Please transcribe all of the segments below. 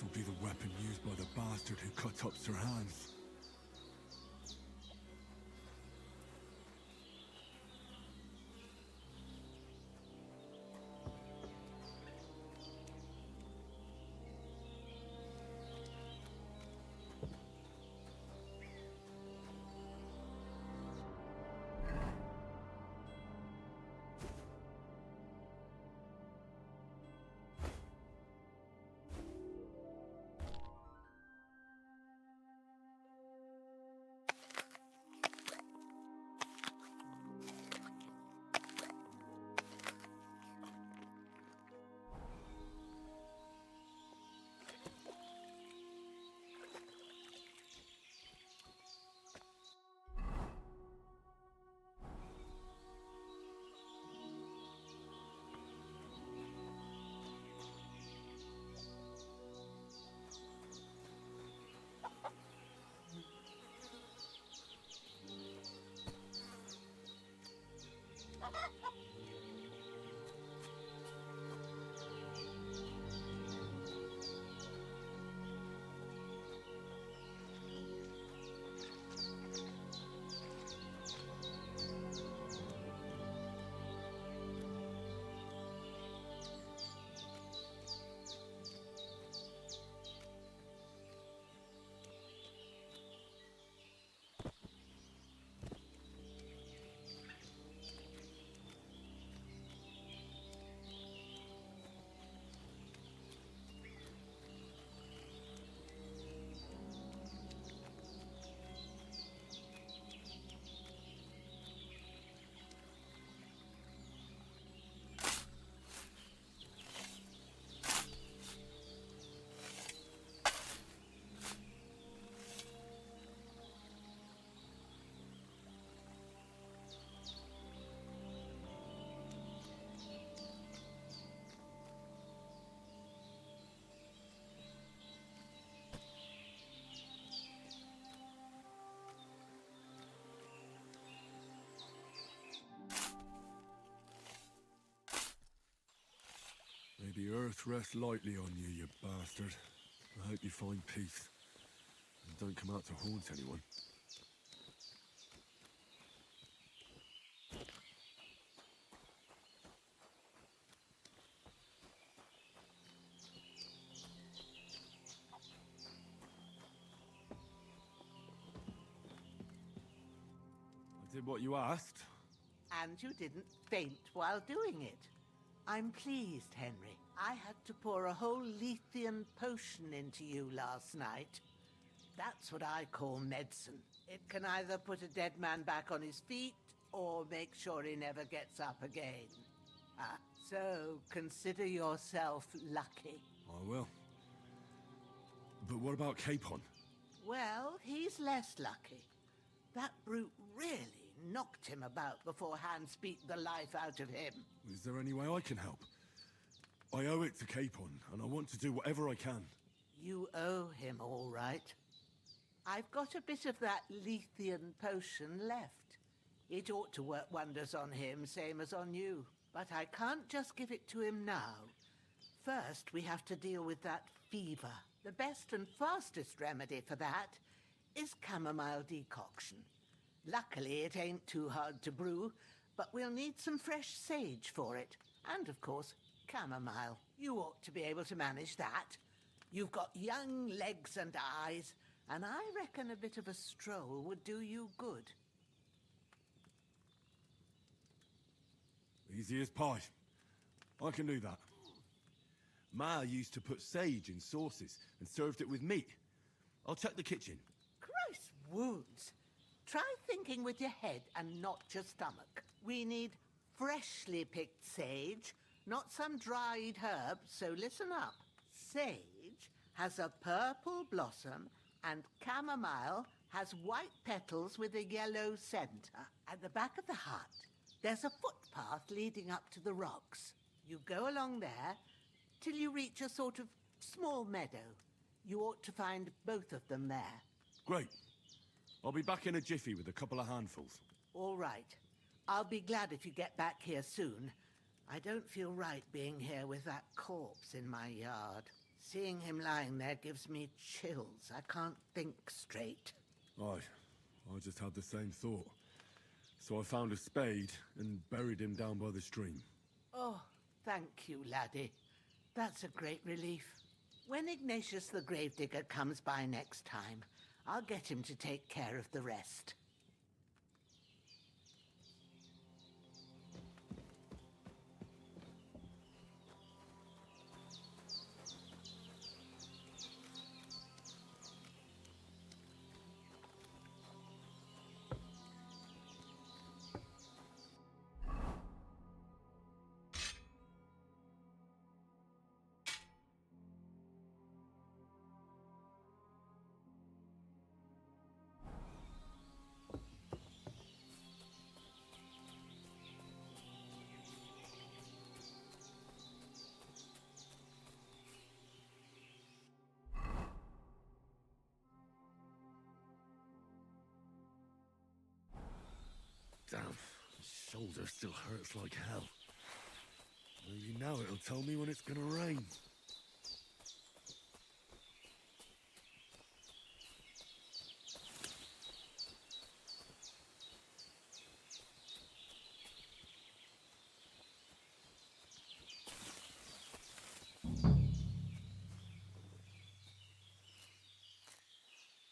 will be the weapon used by the bastard who cut up Sir Hans. May the earth rest lightly on you, you bastard. I hope you find peace. And don't come out to haunt anyone. I did what you asked. And you didn't faint while doing it. I'm pleased, Henry. I had to pour a whole Lethean potion into you last night. That's what I call medicine. It can either put a dead man back on his feet, or make sure he never gets up again. So consider yourself lucky. I will. But what about Capon? Well, he's less lucky. That brute really knocked him about before Hans beat the life out of him. Is there any way I can help? I owe it to Capon, and I want to do whatever I can. You owe him, all right. I've got a bit of that Lethean potion left. It ought to work wonders on him, same as on you. But I can't just give it to him now. First, we have to deal with that fever. The best and fastest remedy for that is chamomile decoction. Luckily, it ain't too hard to brew, but we'll need some fresh sage for it. And, of course, chamomile. You ought to be able to manage that. You've got young legs and eyes, and I reckon a bit of a stroll would do you good. Easy as pie. I can do that. Ma used to put sage in sauces and served it with meat. I'll check the kitchen. Christ wounds! Try thinking with your head and not your stomach. We need freshly picked sage, not some dried herb, so listen up. Sage has a purple blossom, and chamomile has white petals with a yellow center. At the back of the hut, there's a footpath leading up to the rocks. You go along there till you reach a sort of small meadow. You ought to find both of them there. Great. I'll be back in a jiffy with a couple of handfuls. All right. I'll be glad if you get back here soon. I don't feel right being here with that corpse in my yard. Seeing him lying there gives me chills. I can't think straight. I just had the same thought. So I found a spade and buried him down by the stream. Oh, thank you, laddie. That's a great relief. When Ignatius the Gravedigger comes by next time, I'll get him to take care of the rest. Damn, my shoulder still hurts like hell. Maybe now it'll tell me when it's gonna rain.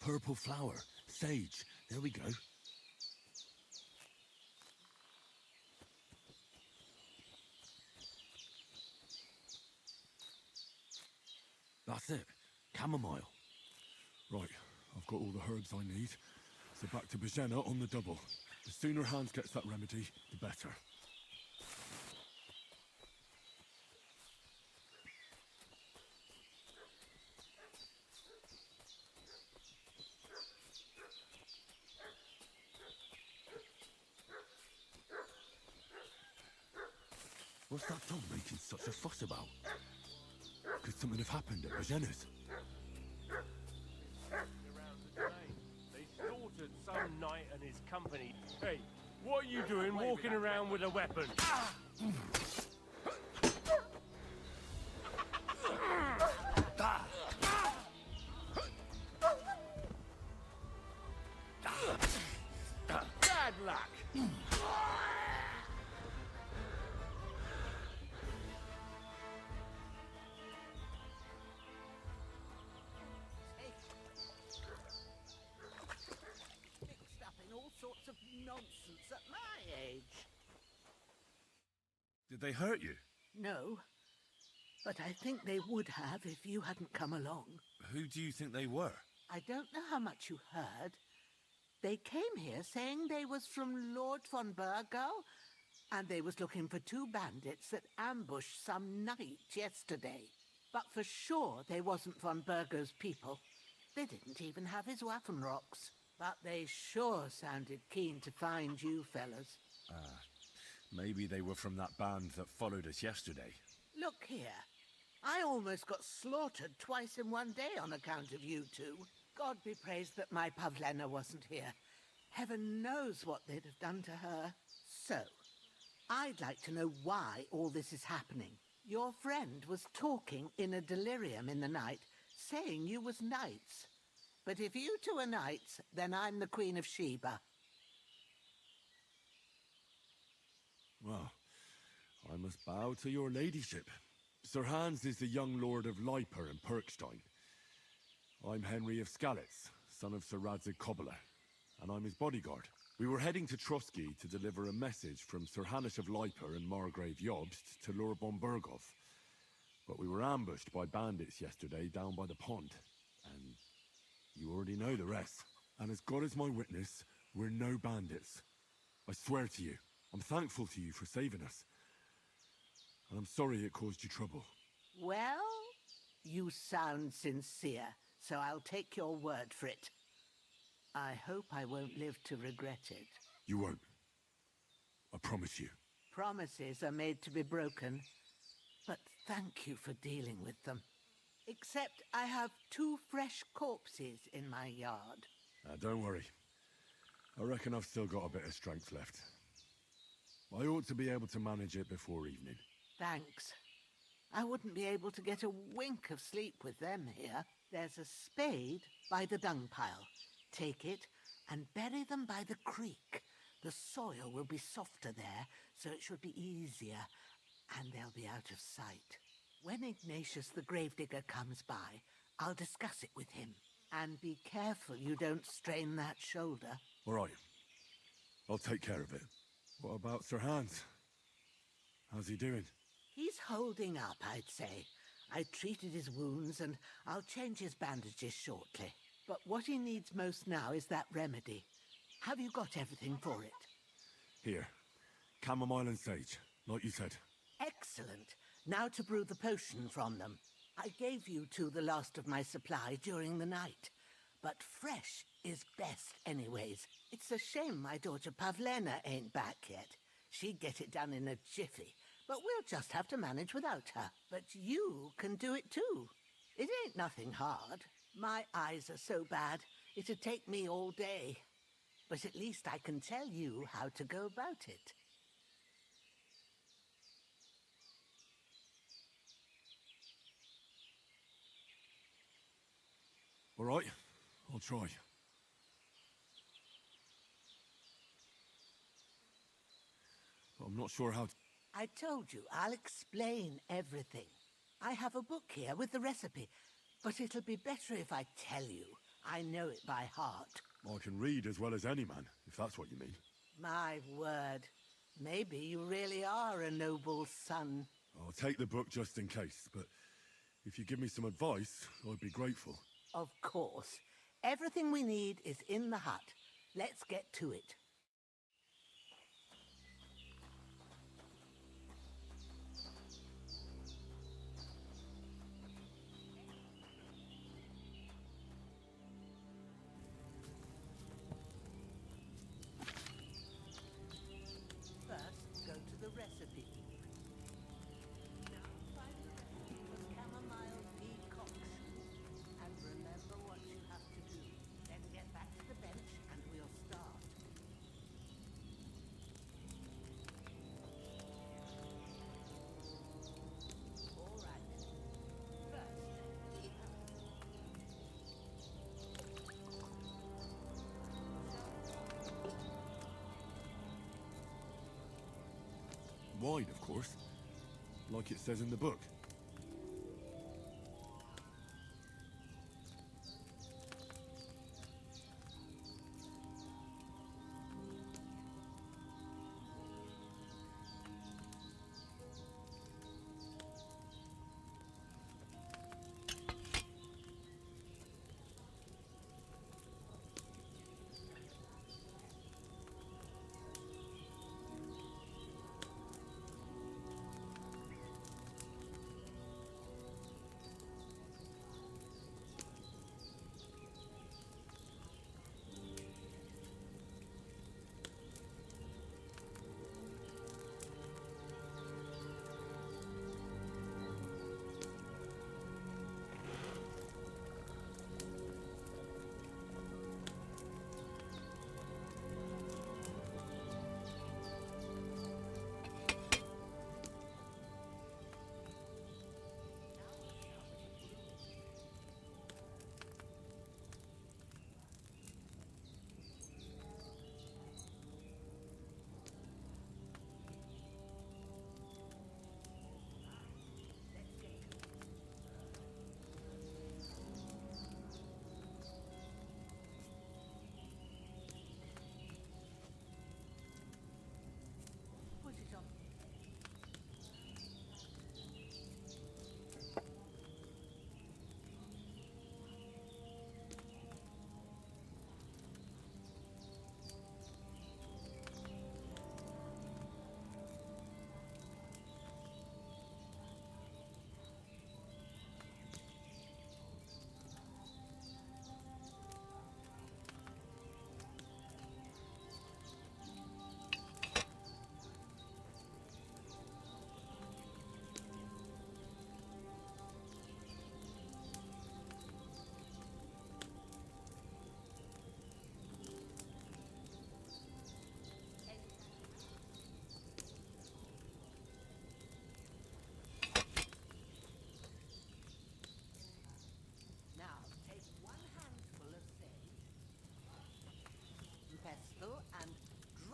Purple flower, sage, there we go. That's it. Chamomile. Right, I've got all the herbs I need. So back to Bajena on the double. The sooner Hans gets that remedy, the better. What's that dog making such a fuss about? Could something have happened at Bajena's? They slaughtered some knight and his company. Hey, what are you doing walking around with a weapon? Bad luck! Mixed up in all sorts of nonsense at my age. Did they hurt you? No, but I think they would have if you hadn't come along. Who do you think they were? I don't know how much you heard. They came here saying they was from Lord von Burgo, and they was looking for two bandits that ambushed some knight yesterday. But for sure they wasn't von Burgo's people. They didn't even have his Waffenrocks. But they sure sounded keen to find you fellas. Maybe they were from that band that followed us yesterday. Look here. I almost got slaughtered twice in one day on account of you two. God be praised that my Pavlena wasn't here. Heaven knows what they'd have done to her. So, I'd like to know why all this is happening. Your friend was talking in a delirium in the night, saying you was knights. But if you two are knights, then I'm the Queen of Sheba. Well, I must bow to your ladyship. Sir Hans is the young lord of Leiper and Perkstein. I'm Henry of Skalitz, son of Sir Radzig Kobyla, and I'm his bodyguard. We were heading to Trotsky to deliver a message from Sir Hanish of Leiper and Margrave Jobst to Lord von Burgov. But we were ambushed by bandits yesterday down by the pond, and you already know the rest. And as God is my witness, we're no bandits. I swear to you, I'm thankful to you for saving us. And I'm sorry it caused you trouble. Well, you sound sincere, so I'll take your word for it. I hope I won't live to regret it. You won't. I promise you. Promises are made to be broken, but thank you for dealing with them. Except I have 2 fresh corpses in my yard. Don't worry. I reckon I've still got a bit of strength left. I ought to be able to manage it before evening. Thanks. I wouldn't be able to get a wink of sleep with them here. There's a spade by the dung pile. Take it and bury them by the creek. The soil will be softer there, so it should be easier, and they'll be out of sight. When Ignatius the gravedigger comes by, I'll discuss it with him. And be careful you don't strain that shoulder. All right. I'll take care of it. What about Sir Hans? How's he doing? He's holding up, I'd say. I treated his wounds, and I'll change his bandages shortly. But what he needs most now is that remedy. Have you got everything for it? Here. Chamomile and sage, like you said. Excellent. Now to brew the potion from them. I gave you two the last of my supply during the night. But fresh is best anyways. It's a shame my daughter Pavlena ain't back yet. She'd get it done in a jiffy. But we'll just have to manage without her. But you can do it too. It ain't nothing hard. My eyes are so bad, it'd take me all day. But at least I can tell you how to go about it. All right, I'll try. But I'm not sure how to... I told you, I'll explain everything. I have a book here with the recipe, but it'll be better if I tell you. I know it by heart. I can read as well as any man, if that's what you mean. My word. Maybe you really are a noble son. I'll take the book just in case, but if you give me some advice, I'd be grateful. Of course. Everything we need is in the hut. Let's get to it. First, go to the recipe. Now find the recipe for chamomile decoction. And remember what you have to do. Then get back to the bench and we'll start. All right. First, here. Wine, of course. Like it says in the book.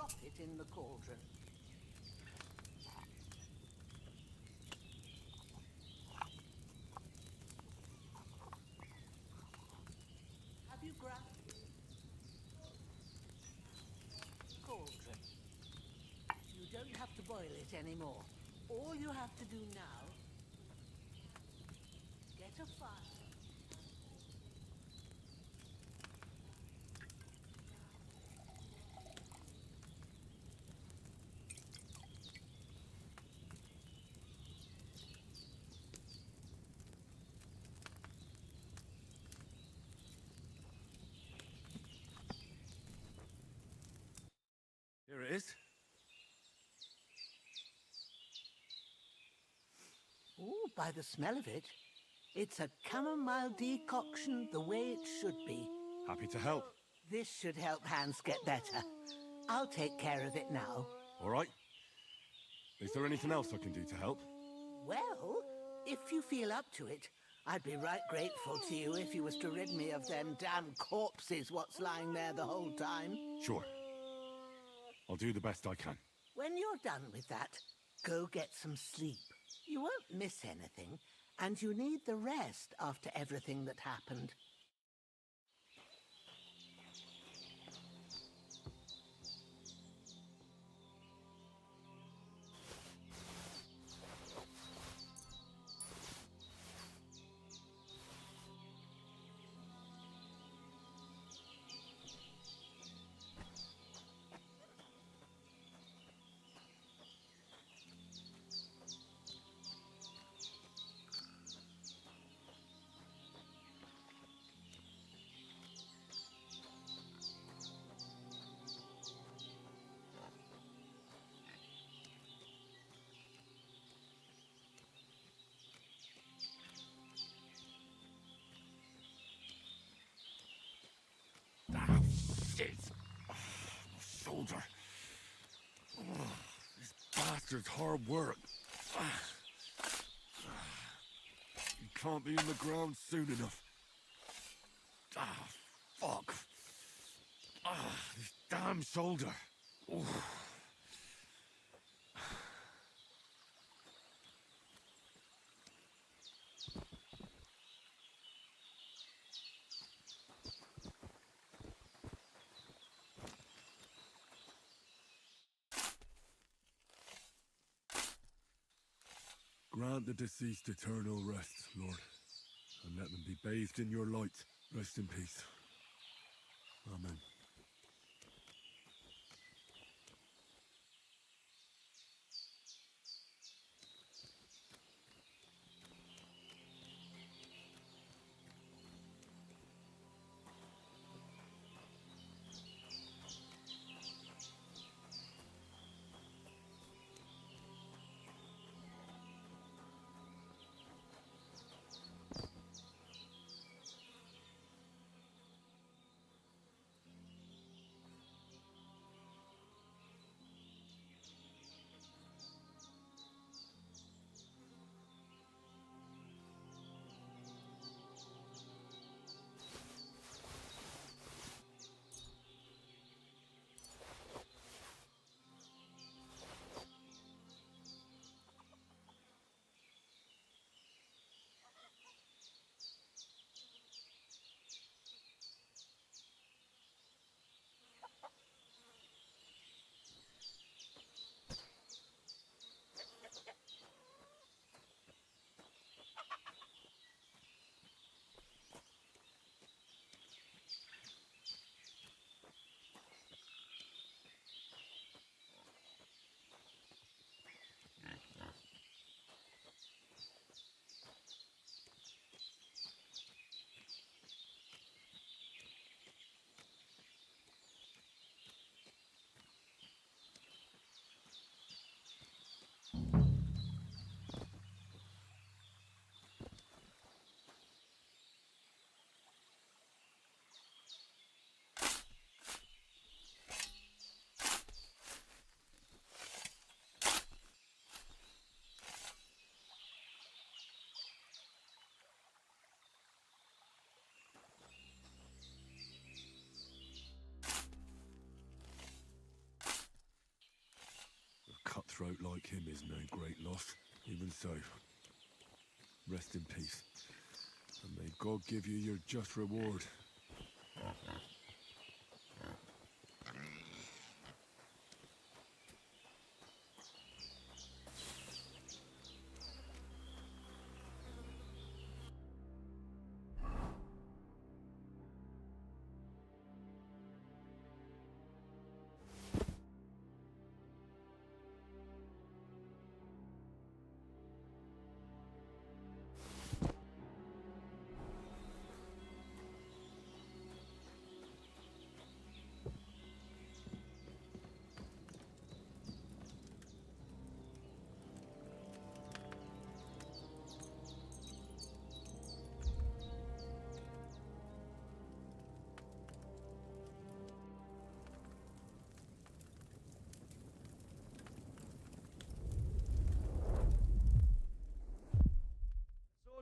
drop it in the cauldron. Have you grabbed cauldron? You don't have to boil it anymore. All you have to do now, get a fire. Here it is. Oh, by the smell of it, it's a chamomile decoction the way it should be. Happy to help. This should help Hans get better. I'll take care of it now. All right. Is there anything else I can do to help? Well, if you feel up to it, I'd be right grateful to you if you was to rid me of them damn corpses what's lying there the whole time. Sure. I'll do the best I can. When you're done with that, go get some sleep. You won't miss anything, and you need the rest after everything that happened. Ah, shit. Oh, my shoulder. Oh, this bastard's hard work. You can't be in the ground soon enough. Ah, fuck. Ah, this damn shoulder. Oh. Grant the deceased eternal rest, Lord, and let them be bathed in your light. Rest in peace. Amen. cutthroat like him is no great loss. Even so, rest in peace. And may God give you your just reward.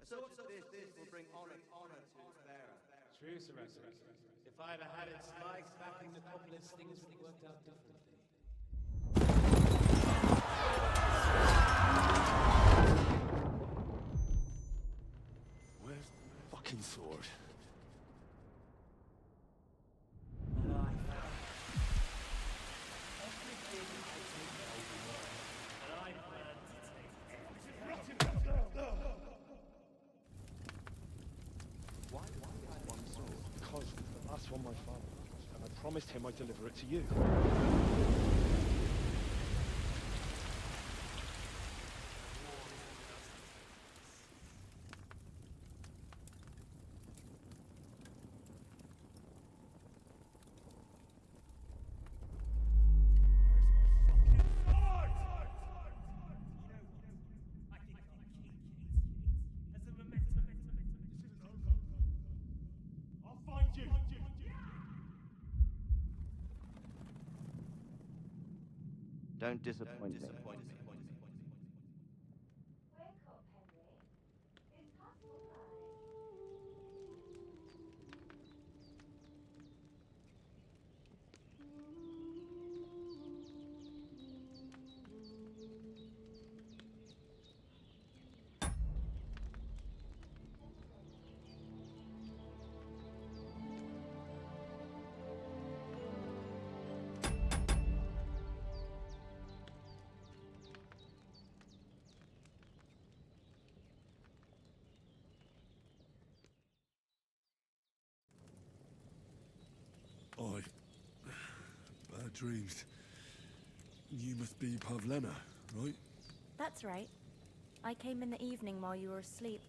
Such as this will bring honor to its bearer. True, Sir Essex. If I ever had its like back in the Metropolis, things would have worked out differently. Where's the fucking sword? And I found everything I take over, and I plan to take everything. Why one sword? Because the last one my father lost, and I promised him I'd deliver it to you. Don't disappoint me. Wake up, Henry. It's past 5. I... Bad dreams. You must be Pavlena, right? That's right. I came in the evening while you were asleep.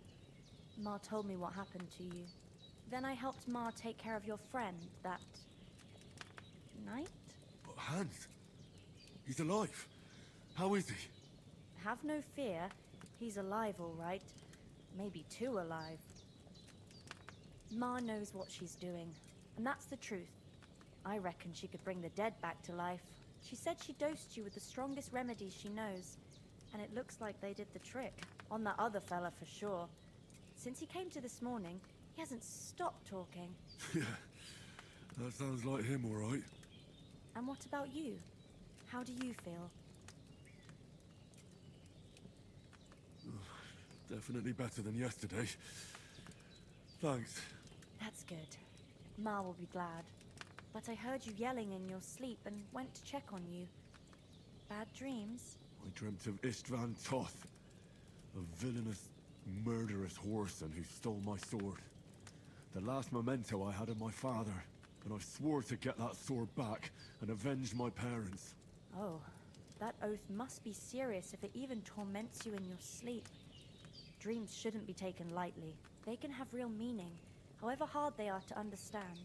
Ma told me what happened to you. Then I helped Ma take care of your friend that... night? But Hans... He's alive. How is he? Have no fear. He's alive, all right. Maybe too alive. Ma knows what she's doing, and that's the truth. I reckon she could bring the dead back to life. She said she dosed you with the strongest remedies she knows, and it looks like they did the trick. On that other fella for sure. Since he came to this morning, he hasn't stopped talking. Yeah, that sounds like him, all right. And what about you? How do you feel? Definitely better than yesterday. Thanks. That's good. Ma will be glad. But I heard you yelling in your sleep and went to check on you. Bad dreams? I dreamt of Istvan Toth, a villainous, murderous whoreson who stole my sword. The last memento I had of my father, and I swore to get that sword back and avenge my parents. Oh, that oath must be serious if it even torments you in your sleep. Dreams shouldn't be taken lightly. They can have real meaning, however hard they are to understand.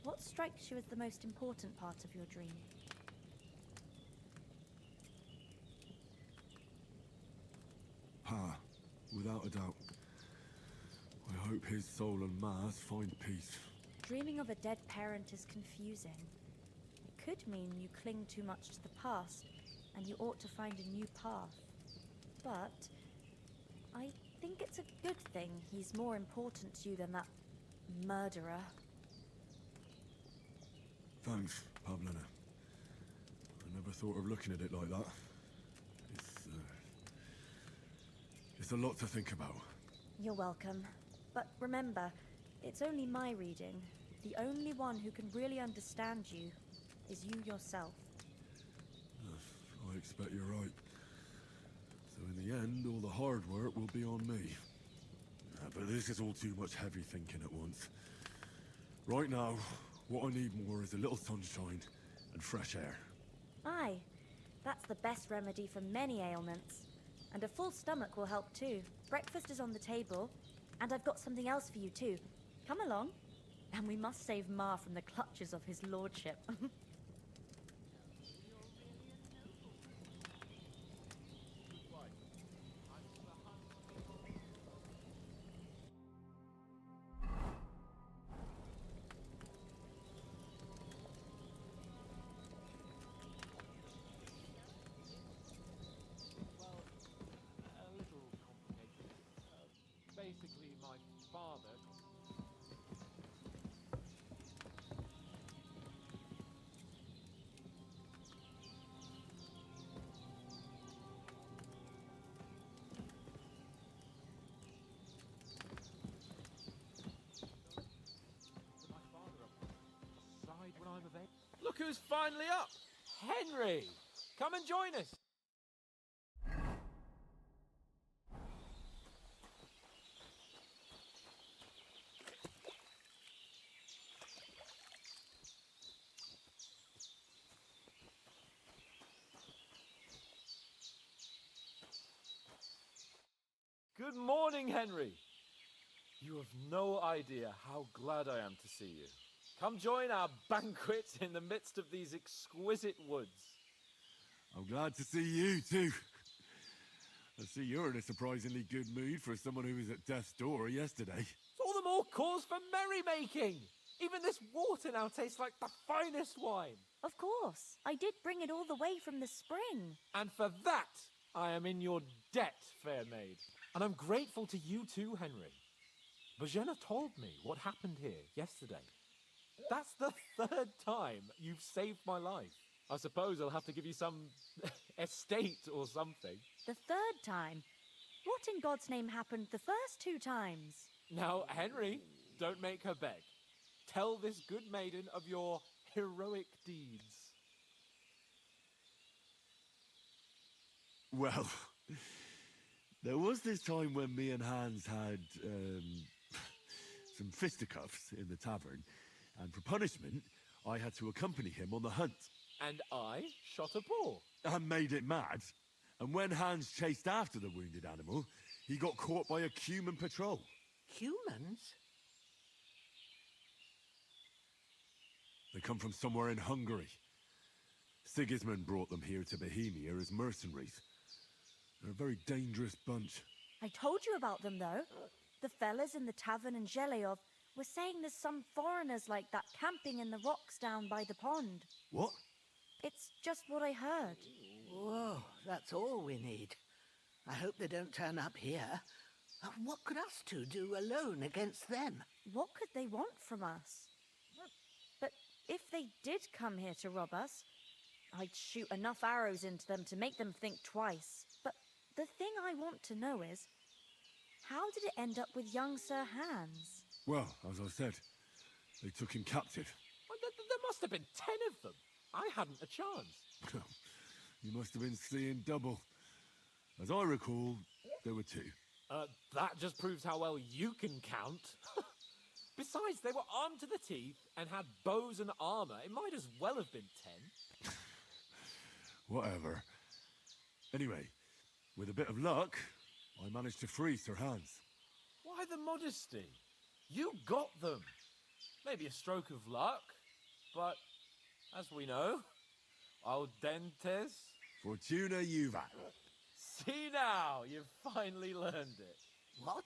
What strikes you as the most important part of your dream? Pa, without a doubt. I hope his soul and Ma's find peace. Dreaming of a dead parent is confusing. It could mean you cling too much to the past, and you ought to find a new path. But I think it's a good thing he's more important to you than that murderer. Thanks, Pavlena. I never thought of looking at it like that. It's a lot to think about. You're welcome. But remember, it's only my reading. The only one who can really understand you is you yourself. I expect you're right. So in the end, all the hard work will be on me. But this is all too much heavy thinking at once. Right now, what I need more is a little sunshine and fresh air. Aye, that's the best remedy for many ailments. And a full stomach will help too. Breakfast is on the table, and I've got something else for you too. Come along. And we must save Ma from the clutches of his lordship. Well, a little complicated. Basically, my father. Decide when I'm available. Look who's finally up! Henry! Come and join us! Good morning, Henry. You have no idea how glad I am to see you. Come join our banquet in the midst of these exquisite woods. I'm glad to see you too. I see you're in a surprisingly good mood for someone who was at death's door yesterday. It's all the more cause for merrymaking. Even this water now tastes like the finest wine. Of course, I did bring it all the way from the spring. And for that, I am in your debt, fair maid. And I'm grateful to you too, Henry. Bajena told me what happened here yesterday. That's the third time you've saved my life. I suppose I'll have to give you some estate or something. The third time? What in God's name happened the first two times? Now, Henry, don't make her beg. Tell this good maiden of your heroic deeds. Well, there was this time when me and Hans had some fisticuffs in the tavern, and for punishment, I had to accompany him on the hunt. And I shot a boar. And made it mad. And when Hans chased after the wounded animal, he got caught by a human patrol. Humans? They come from somewhere in Hungary. Sigismund brought them here to Bohemia as mercenaries. They're a very dangerous bunch. I told you about them, though. The fellas in the tavern in Zheleyov were saying there's some foreigners like that camping in the rocks down by the pond. What? It's just what I heard. Whoa, that's all we need. I hope they don't turn up here. What could us two do alone against them? What could they want from us? But if they did come here to rob us, I'd shoot enough arrows into them to make them think twice. But the thing I want to know is, how did it end up with young Sir Hans? Well, as I said, they took him captive. Well, there must have been 10 of them. I hadn't a chance. You must have been seeing double. As I recall, there were 2. That just proves how well you can count. Besides, they were armed to the teeth and had bows and armor. It might as well have been 10. Whatever. Anyway, with a bit of luck, I managed to free Sir Hans. Why the modesty? You got them. Maybe a stroke of luck, but as we know, audentes. Fortuna juvat. See now, you've finally learned it. What?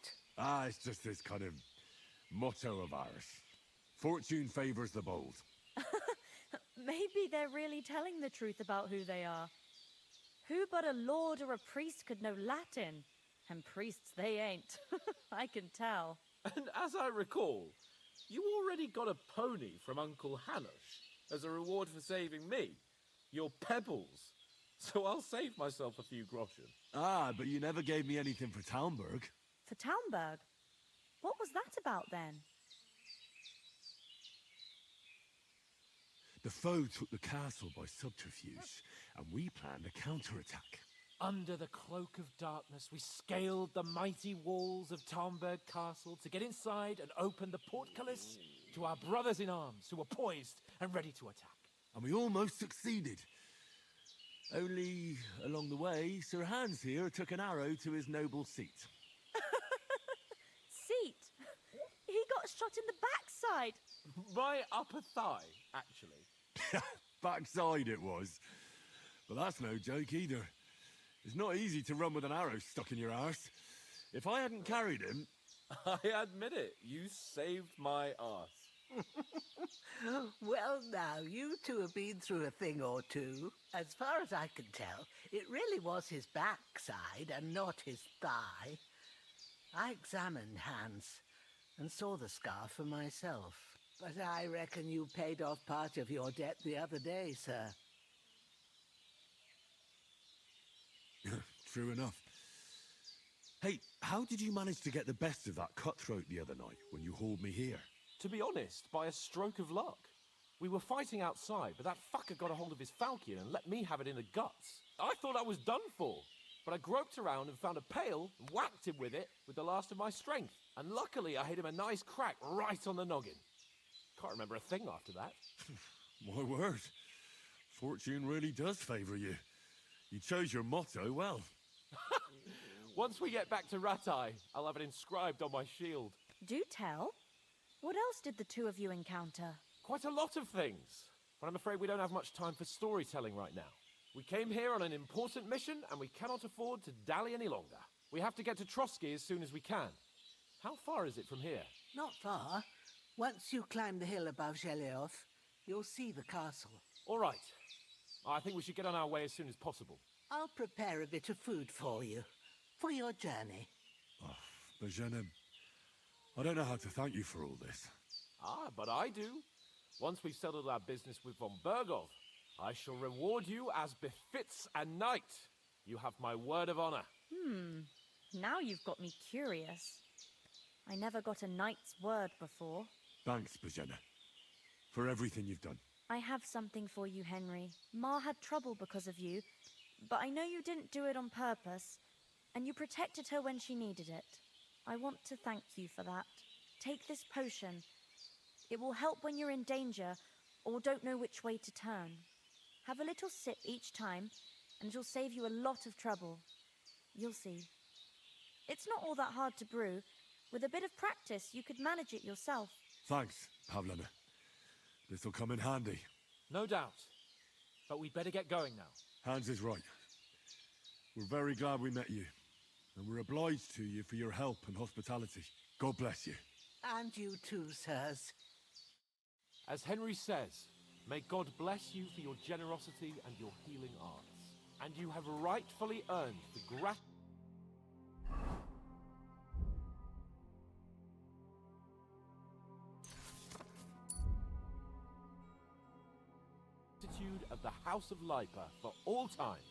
It's just this kind of motto of ours. Fortune favors the bold. Maybe they're really telling the truth about who they are. Who but a lord or a priest could know Latin? And priests they ain't. I can tell. And as I recall, you already got a pony from Uncle Hanosh as a reward for saving me. Your pebbles. So I'll save myself a few groschen. Ah, but you never gave me anything for Townburg. For Townburg? What was that about then? The foe took the castle by subterfuge, and we planned a counterattack. Under the cloak of darkness, we scaled the mighty walls of Tarnberg Castle to get inside and open the portcullis to our brothers in arms who were poised and ready to attack. And we almost succeeded. Only, along the way, Sir Hans here took an arrow to his noble seat. Seat? He got shot in the backside. My upper thigh, actually. Backside it was. But that's no joke either. It's not easy to run with an arrow stuck in your arse. If I hadn't carried him... I admit it, you saved my arse. Well, now, you two have been through a thing or two. As far as I can tell, it really was his backside and not his thigh. I examined Hans and saw the scar for myself. But I reckon you paid off part of your debt the other day, sir. True enough. Hey, how did you manage to get the best of that cutthroat the other night when you hauled me here? To be honest, by a stroke of luck. We were fighting outside, but that fucker got a hold of his falchion and let me have it in the guts. I thought I was done for, but I groped around and found a pail and whacked him with it with the last of my strength. And luckily, I hit him a nice crack right on the noggin. Can't remember a thing after that. My word. Fortune really does favour you. You chose your motto well. Once we get back to Ratai, I'll have it inscribed on my shield. Do tell. What else did the two of you encounter? Quite a lot of things, but I'm afraid we don't have much time for storytelling right now. We came here on an important mission, and we cannot afford to dally any longer. We have to get to Trotsky as soon as we can. How far is it from here? Not far. Once you climb the hill above Geleoth, you'll see the castle. All right. I think we should get on our way as soon as possible. I'll prepare a bit of food for you, for your journey. Oh, Bajena, I don't know how to thank you for all this. Ah, but I do. Once we've settled our business with von Bergov, I shall reward you as befits a knight. You have my word of honor. Now you've got me curious. I never got a knight's word before. Thanks, Bajena, for everything you've done. I have something for you, Henry. Ma had trouble because of you, but I know you didn't do it on purpose, and you protected her when she needed it. I want to thank you for that. Take this potion. It will help when you're in danger or don't know which way to turn. Have a little sip each time, and it'll save you a lot of trouble. You'll see. It's not all that hard to brew. With a bit of practice, you could manage it yourself. Thanks, Pavlena. This'll come in handy. No doubt. But we'd better get going now. Hans is right. We're very glad we met you, and we're obliged to you for your help and hospitality. God bless you. And you too, sirs. As Henry says, may God bless you for your generosity and your healing arts. And you have rightfully earned the gratitude of the House of Lipa for all time.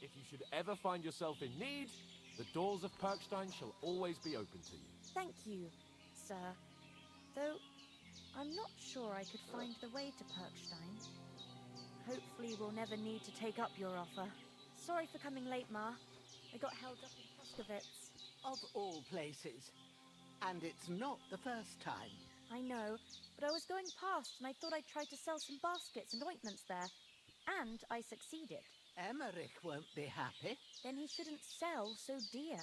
If you should ever find yourself in need, the doors of Perkstein shall always be open to you. Thank you, sir. Though, I'm not sure I could find the way to Perkstein. Hopefully we'll never need to take up your offer. Sorry for coming late, Ma. I got held up in Puskovitz. Of all places. And it's not the first time. I know, but I was going past and I thought I'd try to sell some baskets and ointments there. And I succeeded. Emmerich won't be happy. Then he shouldn't sell so dear.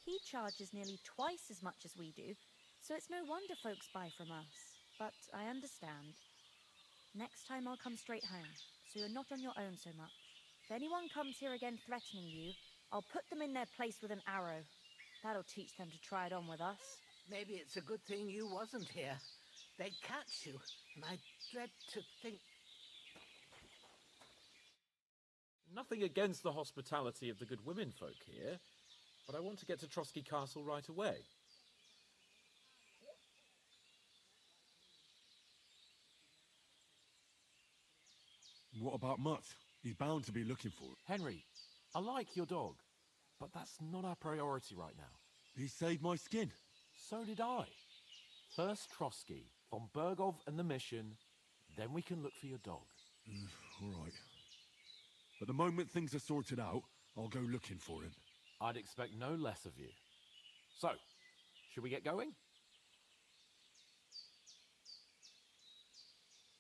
He charges nearly twice as much as we do, so it's no wonder folks buy from us. But I understand. Next time I'll come straight home, so you're not on your own so much. If anyone comes here again threatening you, I'll put them in their place with an arrow. That'll teach them to try it on with us. Maybe it's a good thing you wasn't here. They'd catch you, and I dread to think... Nothing against the hospitality of the good women folk here, but I want to get to Trotsky Castle right away. What about Mutt? He's bound to be looking for it. Henry, I like your dog. But that's not our priority right now. He saved my skin. So did I. First Trotsky, von Bergov and the mission, then we can look for your dog. All right. But the moment things are sorted out, I'll go looking for him. I'd expect no less of you. So, should we get going?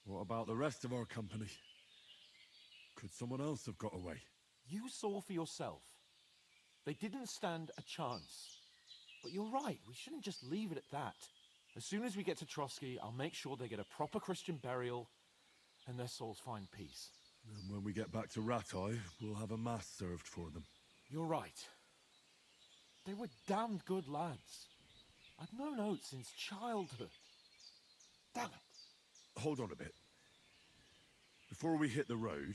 What about the rest of our company? Could someone else have got away? You saw for yourself. They didn't stand a chance. But you're right, we shouldn't just leave it at that. As soon as we get to Trotsky, I'll make sure they get a proper Christian burial and their souls find peace. And when we get back to Ratai, we'll have a mass served for them. You're right. They were damned good lads. I've known Oates since childhood. Damn it. Hold on a bit. Before we hit the road,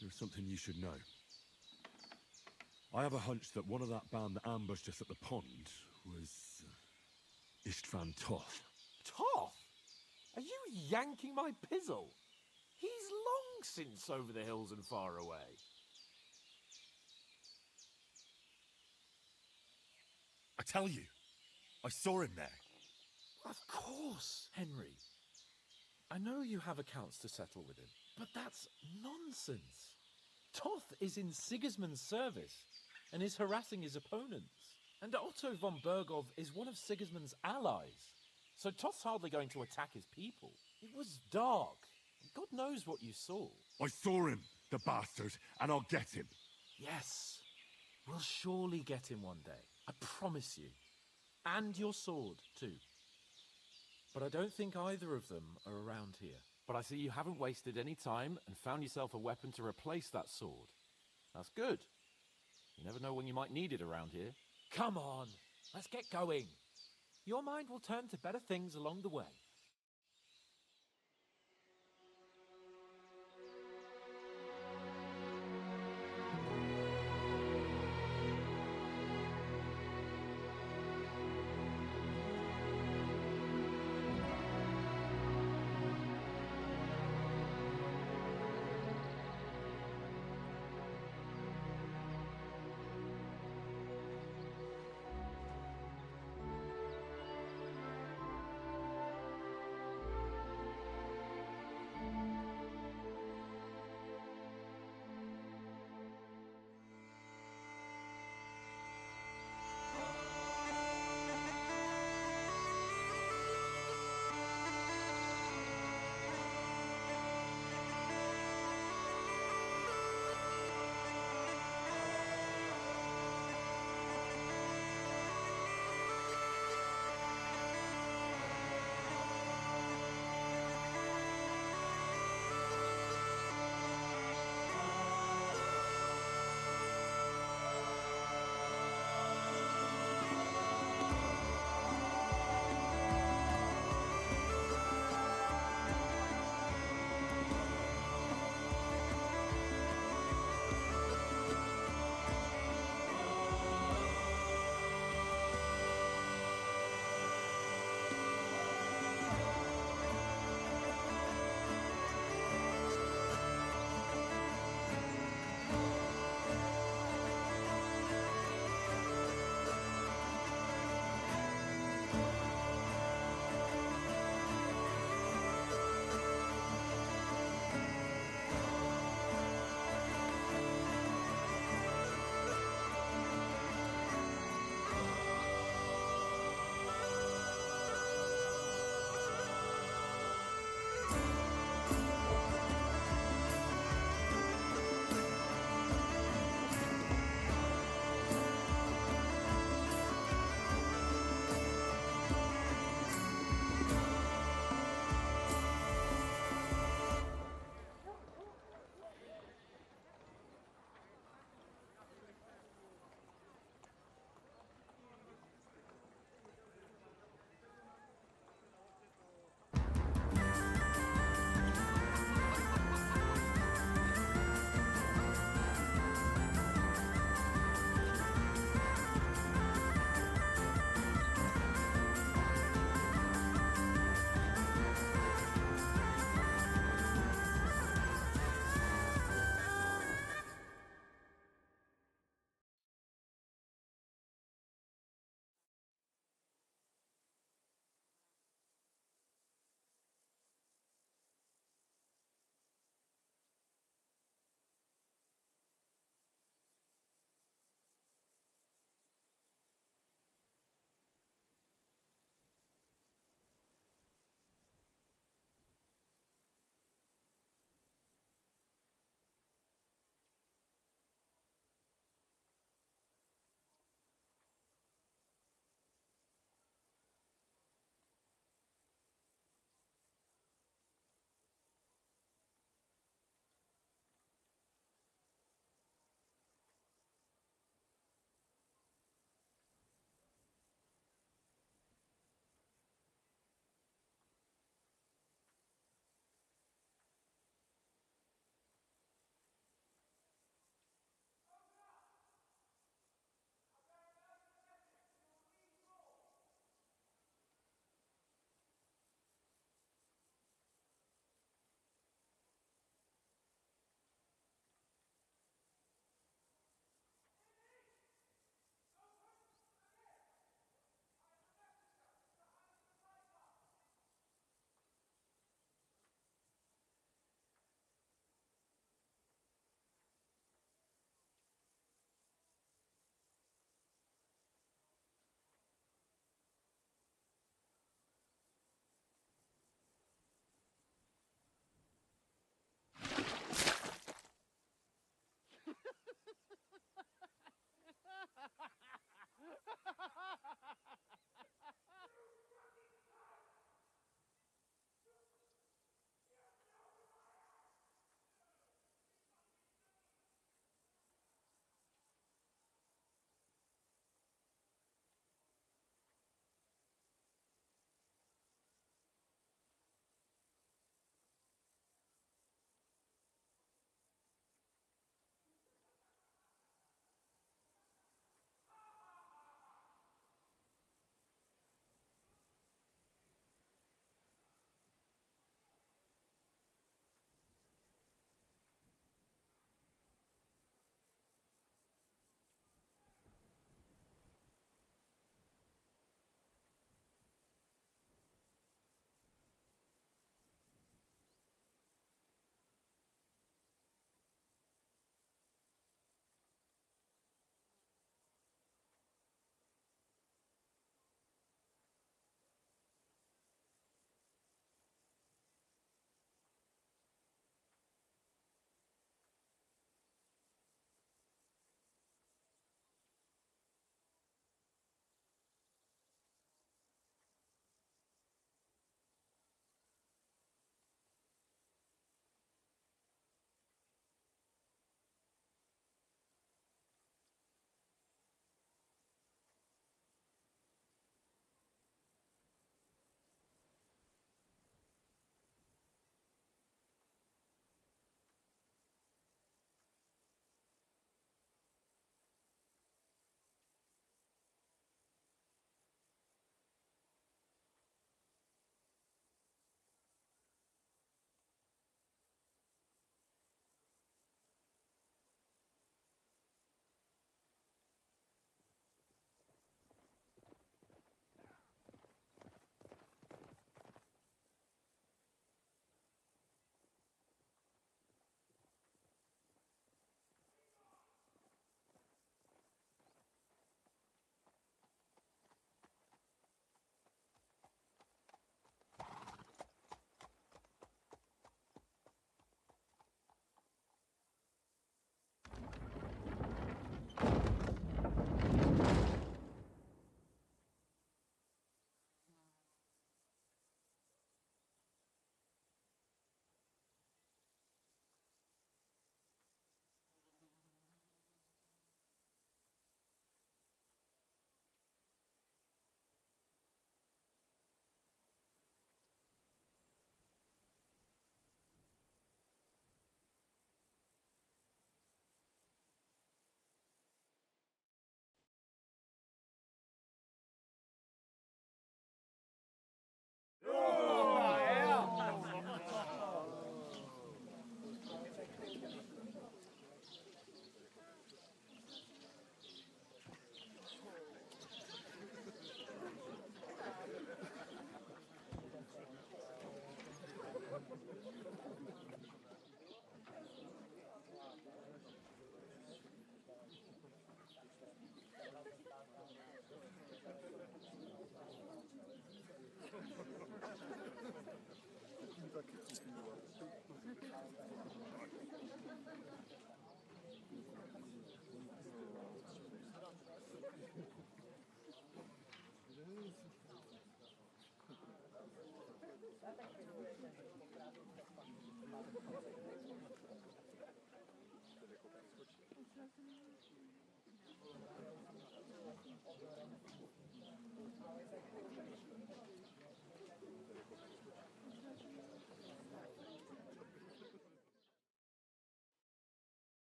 there's something you should know. I have a hunch that one of that band that ambushed us at the pond was Istvan Toth. Toth? Are you yanking my pizzle? He's long since over the hills and far away. I tell you, I saw him there. Of course, Henry. I know you have accounts to settle with him, but that's nonsense. Toth is in Sigismund's service and is harassing his opponents. And Otto von Bergov is one of Sigismund's allies. So Toth's hardly going to attack his people. It was dark. God knows what you saw. I saw him, the bastard, and I'll get him. Yes, we'll surely get him one day. I promise you. And your sword, too. But I don't think either of them are around here. But I see you haven't wasted any time and found yourself a weapon to replace that sword. That's good. You never know when you might need it around here. Come on, let's get going. Your mind will turn to better things along the way.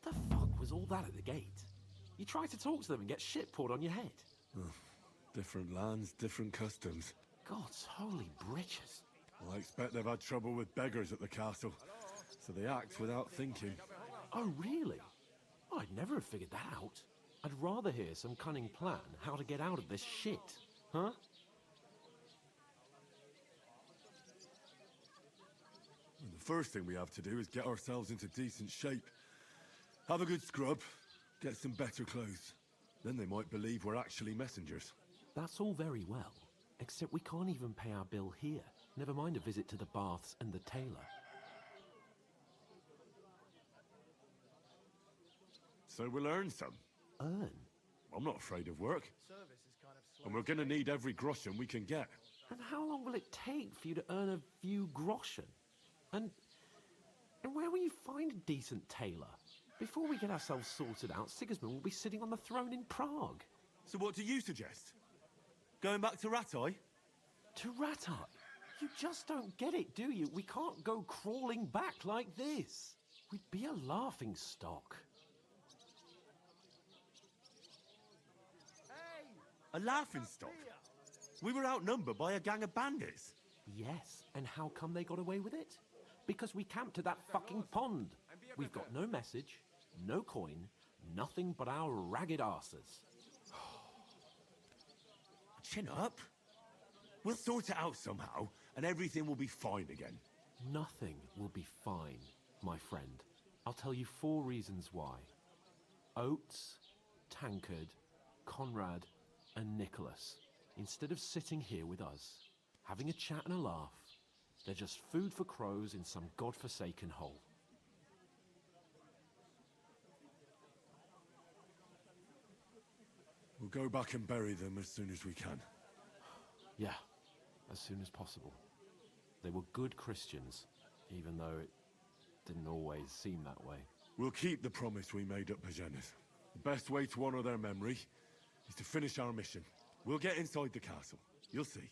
What the fuck was all that at the gate? You try to talk to them and get shit poured on your head. Different lands, different customs. God's holy britches. I expect they've had trouble with beggars at the castle, so they act without thinking. Oh, really? I'd never have figured that out. I'd rather hear some cunning plan how to get out of this shit. Huh? And the first thing we have to do is get ourselves into decent shape. Have a good scrub, get some better clothes. Then they might believe we're actually messengers. That's all very well, except we can't even pay our bill here. Never mind a visit to the baths and the tailor. So we'll earn some. Earn? I'm not afraid of work. And we're gonna need every groschen we can get. And how long will it take for you to earn a few groschen? And where will you find a decent tailor? Before we get ourselves sorted out, Sigismund will be sitting on the throne in Prague. So what do you suggest? Going back to Ratai? To Ratai? You just don't get it, do you? We can't go crawling back like this. We'd be a laughing stock. A laughing stock? We were outnumbered by a gang of bandits. Yes, and how come they got away with it? Because we camped at that fucking pond. We've got no message, no coin, nothing but our ragged arses. Chin up. We'll sort it out somehow, and everything will be fine again. Nothing will be fine, my friend. I'll tell you 4 reasons why. Oates, Tankard, Conrad, and Nicholas, instead of sitting here with us, having a chat and a laugh, they're just food for crows in some godforsaken hole. We'll go back and bury them as soon as we can. Yeah, as soon as possible. They were good Christians, even though it didn't always seem that way. We'll keep the promise we made at Pagenes. The best way to honor their memory is to finish our mission. We'll get inside the castle. You'll see.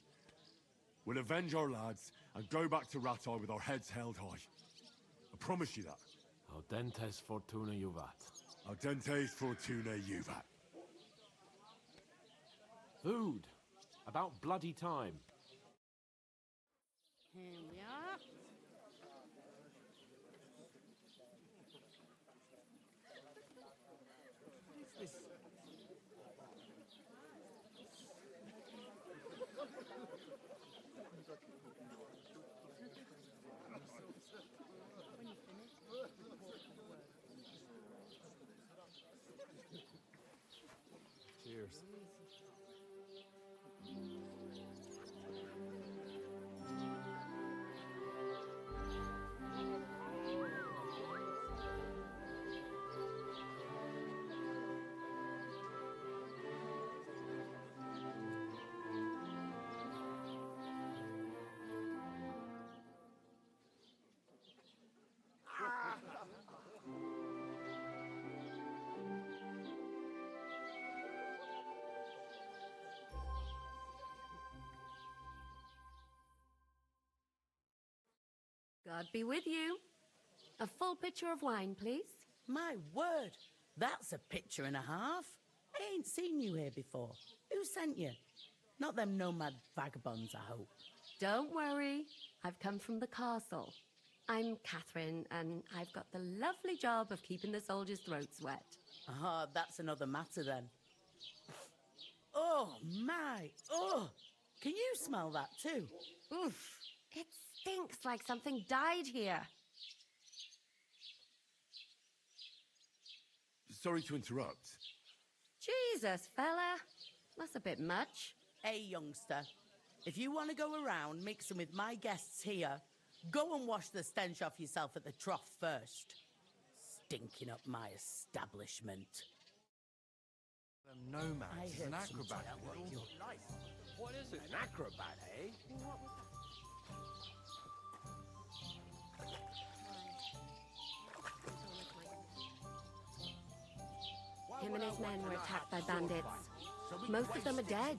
We'll avenge our lads and go back to Ratai with our heads held high. I promise you that. Audentes fortuna juvat. Audentes fortuna juvat. Food. About bloody time. Here we are. What is this? When you finish, Cheers. God be with you. A full pitcher of wine, please. My word, that's a picture and a half. I ain't seen you here before. Who sent you? Not them nomad vagabonds, I hope. Don't worry, I've come from the castle. I'm Catherine, and I've got the lovely job of keeping the soldiers' throats wet. Ah, that's another matter then. Oh, my. Oh, can you You smell that too. Oof. It stinks like something died here. Sorry to interrupt. Jesus, fella. That's a bit much. Hey, youngster. If you want to go around mixing with my guests here, go and wash the stench off yourself at the trough first. Stinking up my establishment. A nomad I is heard an some acrobat. tale what you What is it? An acrobat, eh? Him and his men were attacked by bandits. Most of them are dead.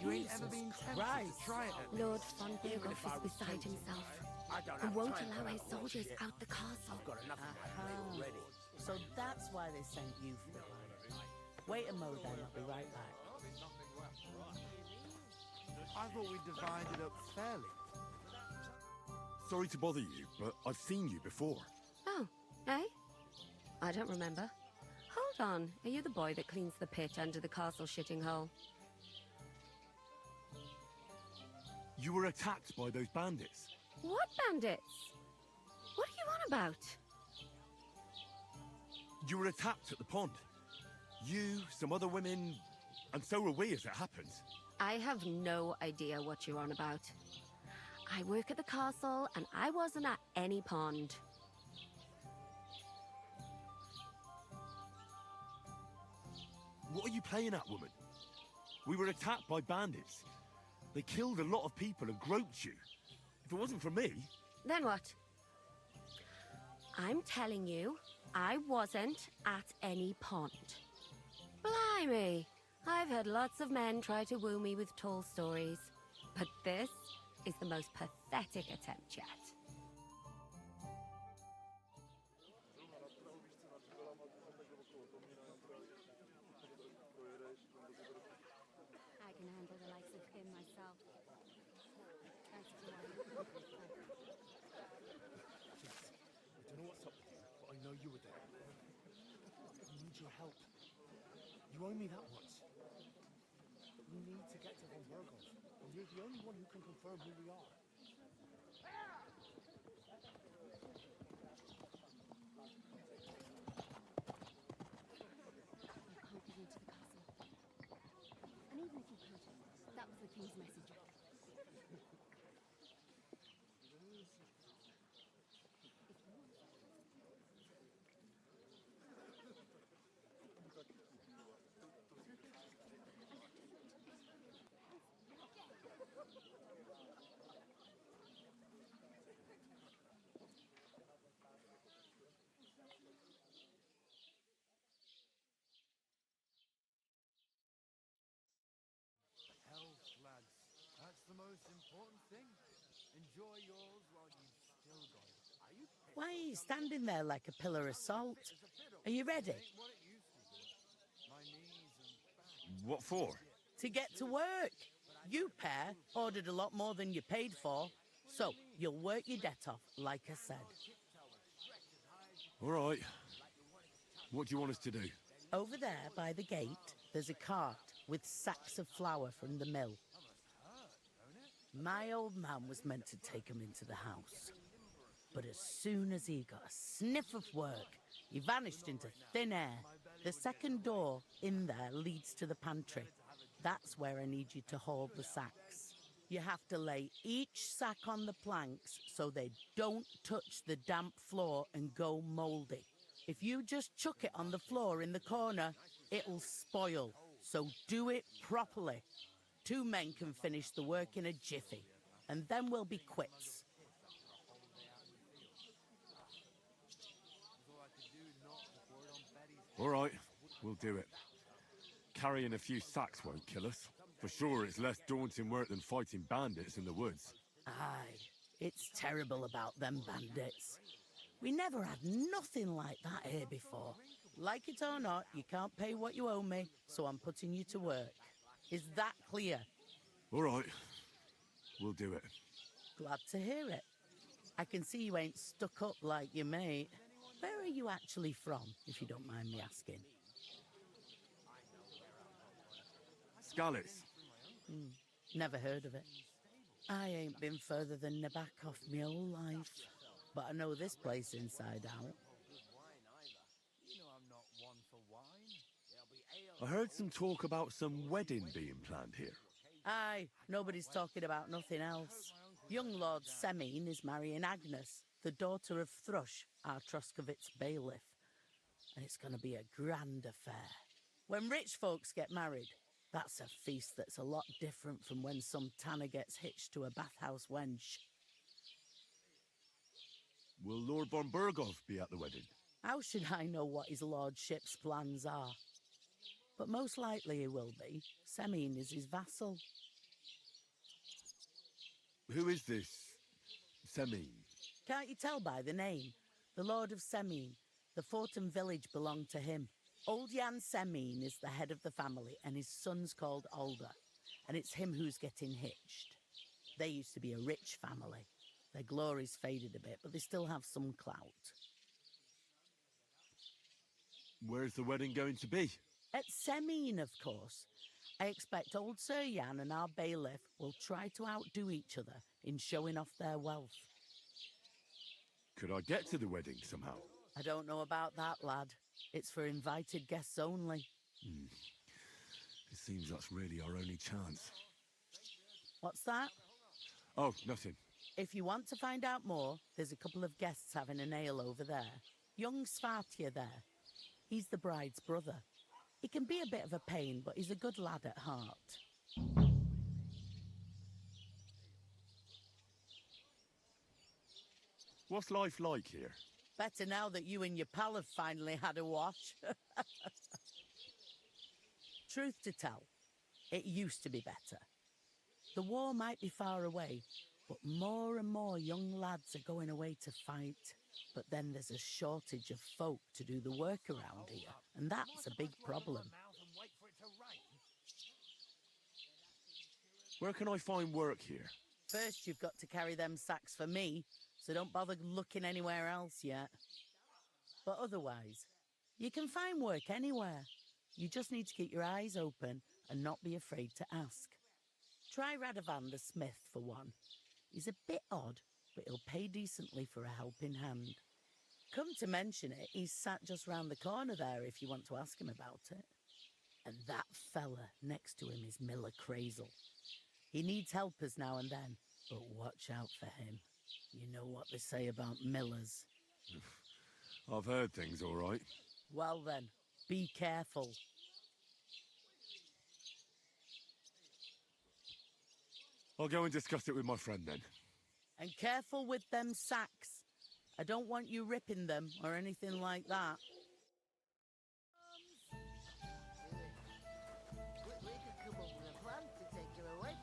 You ain't ever been tempted Christ. to try it. Lord von Beowulf is beside himself and won't allow his soldiers out the castle. So that's why they sent you for it. Wait a mo then, I'll be right back. I thought we divided up fairly. Sorry to bother you, but I've seen you before. Oh, eh? I don't remember. Hold on, are you the boy that cleans the pit under the castle shitting hole? You were attacked by those bandits. What bandits? What are you on about? You were attacked at the pond. You, some other women, and so were we as it happens. I have no idea what you're on about. I work at the castle and I wasn't at any pond. What are you playing at, woman? We were attacked by bandits. They killed a lot of people and groped you. If it wasn't for me... Then what? I'm telling you, I wasn't at any pond. Blimey! I've had lots of men try to woo me with tall stories, but this is the most pathetic attempt yet. I can handle the likes of him myself. That's I don't know what's up with you, but I know you were there. I need your help. You owe me that once. We need to get to Von Berghoff, and you're the only one who can confirm who we are. And even if you could, that was the king's messenger. Health, lads. That's the most important thing. Enjoy yours while you've still got it. Are you Why are you standing there like a pillar of salt? Are you ready? what it used to be? My knees and back. What for? To get to work. You pair ordered a lot more than you paid for, so you'll work your debt off, like I said. All right. What do you want us to do? Over there by the gate, there's a cart with sacks of flour from the mill. My old man was meant to take 'em into the house. But as soon as he got a sniff of work, he vanished into thin air. The second door in there leads to the pantry. That's where I need you to haul the sacks. You have to lay each sack on the planks so they don't touch the damp floor and go mouldy. If you just chuck it on the floor in the corner, it'll spoil. So do it properly. 2 men can finish the work in a jiffy, and then we'll be quits. All right, we'll do it. Carrying a few sacks won't kill us. For sure, it's less daunting work than fighting bandits in the woods. Aye, it's terrible about them bandits. We never had nothing like that here before. Like it or not, you can't pay what you owe me, so I'm putting you to work. Is that clear? All right, we'll do it. Glad to hear it. I can see you ain't stuck up like your mate. Where are you actually from, if you don't mind me asking? Scallis. Never heard of it. I ain't been further than Nabakov my whole life, but I know this place inside out. You know I'm not one for wine. There'll be ale. I heard some talk about some wedding being planned here. Aye, nobody's talking about nothing else. Young Lord Semine is marrying Agnes, the daughter of Thrush, our Troskovitz bailiff. And it's going to be a grand affair. When rich folks get married, that's a feast that's a lot different from when some tanner gets hitched to a bathhouse wench. Will Lord von Burgov be at the wedding? How should I know what his lordship's plans are? But most likely he will be. Semine is his vassal. Who is this Semine? Can't you tell by the name? The Lord of Semine. The fort and village belong to him. Old Jan Semine is the head of the family, and his son's called Alder. And it's him who's getting hitched. They used to be a rich family. Their glory's faded a bit, but they still have some clout. Where's the wedding going to be? At Semine, of course. I expect old Sir Jan and our bailiff will try to outdo each other in showing off their wealth. Could I get to the wedding somehow? I don't know about that, lad. It's for invited guests only. It seems that's really our only chance. What's that? Oh, nothing. If you want to find out more, there's a couple of guests having a ale over there. Young Svartje there. He's the bride's brother. He can be a bit of a pain, but he's a good lad at heart. What's life like here? Better now that you and your pal have finally had a wash. Truth to tell, it used to be better. The war might be far away, but more and more young lads are going away to fight. But then there's a shortage of folk to do the work around here, and that's a big problem. Where can I find work here? First, you've got to carry them sacks for me, so don't bother looking anywhere else yet. But otherwise, you can find work anywhere. You just need to keep your eyes open and not be afraid to ask. Try Radovan the smith for one. He's a bit odd, but he'll pay decently for a helping hand. Come to mention it, he's sat just round the corner there if you want to ask him about it. And that fella next to him is Miller Crazel. He needs helpers now and then, but watch out for him. You know what they say about Millers. I've heard things, all right. Well then, be careful. I'll go and discuss it with my friend then. And careful with them sacks. I don't want you ripping them or anything like that. We could come up with a plan to take her away.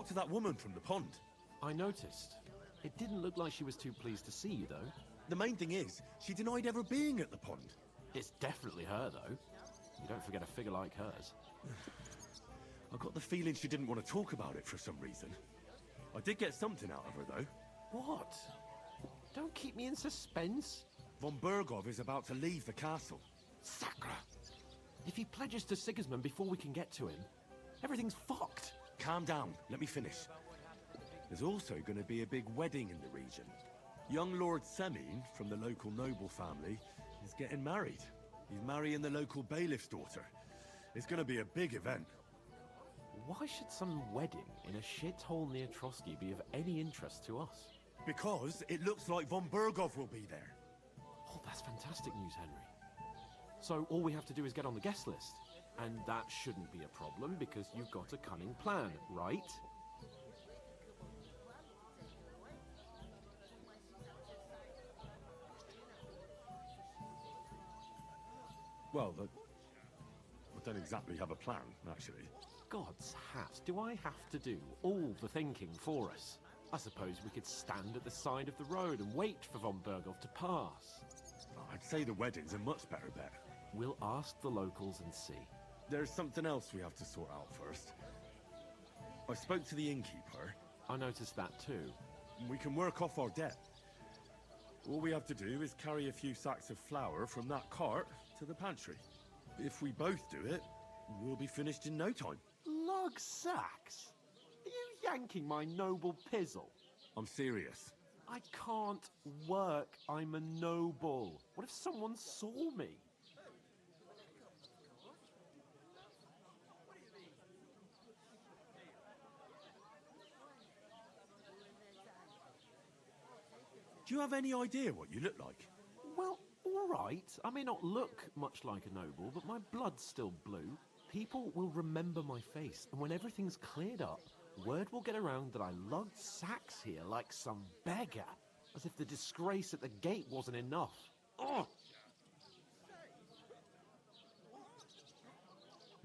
to that woman from the pond. I noticed. It didn't look like she was too pleased to see you, though. The main thing is, she denied ever being at the pond. It's definitely her, though. You don't forget a figure like hers. I got the feeling she didn't want to talk about it for some reason. I did get something out of her, though. What? Don't keep me in suspense. Von Bergov is about to leave the castle. Sacre! If he pledges to Sigismund before we can get to him, everything's fucked. Calm down, let me finish. There's also going to be a big wedding in the region. Young Lord Semin, from the local noble family, is getting married. He's marrying the local bailiff's daughter. It's going to be a big event. Why should some wedding in a shithole near Trotsky be of any interest to us? Because it looks like von Bergov will be there. Oh, that's fantastic news, Henry. So all we have to do is get on the guest list. And that shouldn't be a problem because you've got a cunning plan, right? Well, I don't exactly have a plan, actually. God's hat, do I have to do all the thinking for us? I suppose we could stand at the side of the road and wait for von Bergov to pass. I'd say the wedding's a much better bet. We'll ask the locals and see. There's something else we have to sort out first. I spoke to the innkeeper. I noticed that too. We can work off our debt. All we have to do is carry a few sacks of flour from that cart to the pantry. If we both do it, we'll be finished in no time. Lug sacks? Are you yanking my noble pizzle? I'm serious. I can't work. I'm a noble. What if someone saw me? Do you have any idea what you look like? Well, all right. I may not look much like a noble, but my blood's still blue. People will remember my face, and when everything's cleared up, word will get around that I lugged sacks here like some beggar, as if the disgrace at the gate wasn't enough. Ugh!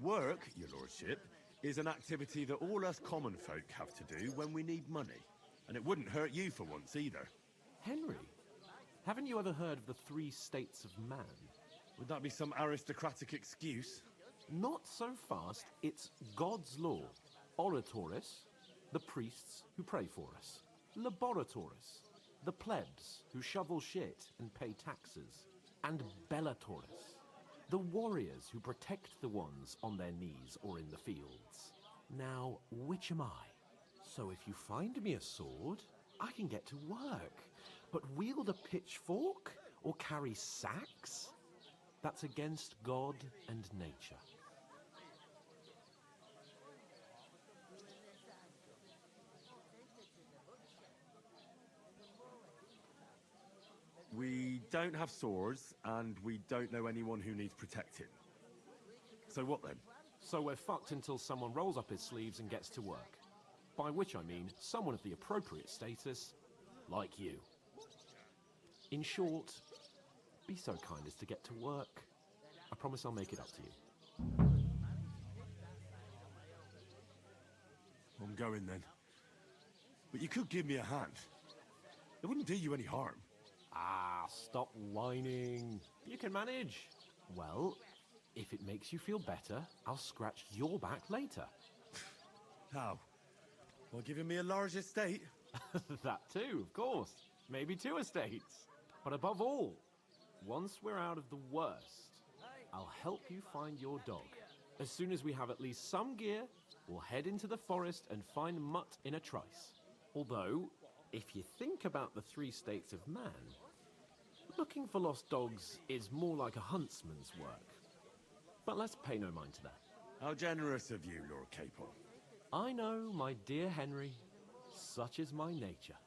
Work, your lordship, is an activity that all us common folk have to do when we need money. And it wouldn't hurt you for once either. Henry, haven't you ever heard of the 3 states of man? Would that be some aristocratic excuse? Not so fast. It's God's law. Oratoris, the priests who pray for us. Laboratoris, the plebs who shovel shit and pay taxes. And Bellatoris, the warriors who protect the ones on their knees or in the fields. Now, which am I? So if you find me a sword, I can get to work. But wield a pitchfork or carry sacks? That's against God and nature. We don't have swords, and we don't know anyone who needs protecting. So what then? So we're fucked until someone rolls up his sleeves and gets to work. By which I mean someone of the appropriate status, like you. In short, be so kind as to get to work. I promise I'll make it up to you. I'm going then. But you could give me a hand. It wouldn't do you any harm. Ah, stop whining. You can manage. Well, if it makes you feel better, I'll scratch your back later. How? While giving me a large estate? That too, of course. Maybe 2 estates. But above all, once we're out of the worst, I'll help you find your dog. As soon as we have at least some gear, we'll head into the forest and find Mutt in a trice. Although, if you think about the 3 states of man, looking for lost dogs is more like a huntsman's work. But let's pay no mind to that. How generous of you, Lord Capel. I know, my dear Henry, such is my nature.